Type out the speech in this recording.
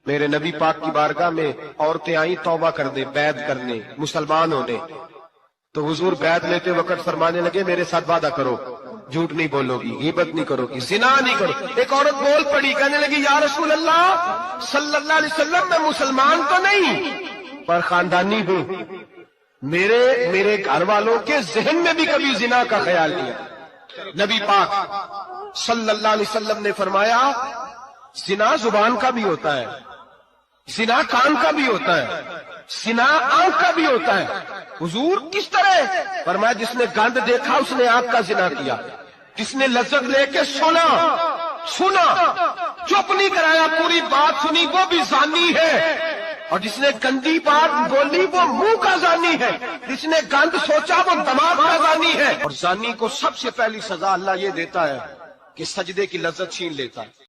میرے نبی پاک کی بارگاہ میں عورتیں آئیں توبہ کرنے، بیعت کرنے، مسلمان ہونے، تو حضور بیعت لیتے وقت فرمانے لگے میرے ساتھ وعدہ کرو، جھوٹ نہیں بولو گی، غیبت نہیں کرو گی، زنا نہیں کرو۔ ایک عورت بول پڑی، کہنے لگی یا رسول اللہ صلی اللہ علیہ وسلم میں مسلمان تو نہیں پر خاندانی ہوں، میرے گھر والوں کے ذہن میں بھی کبھی زنا کا خیال نہیں ہے۔ نبی پاک صلی اللہ علیہ وسلم نے فرمایا زنا زبان کا بھی ہوتا ہے، زنا کان کا بھی ہوتا ہے، زنا آنکھ کا بھی ہوتا ہے۔ حضور کس طرح؟ فرمایا جس نے گند دیکھا اس نے آنکھ کا زنا کیا، جس نے لذت لے کے سنا چپ نہیں کرایا، پوری بات سنی، وہ بھی زانی ہے، اور جس نے گندی بات بولی وہ منہ کا زانی ہے، جس نے گند سوچا وہ دماغ کا زانی ہے۔ اور زانی کو سب سے پہلی سزا اللہ یہ دیتا ہے کہ سجدے کی لذت چھین لیتا ہے۔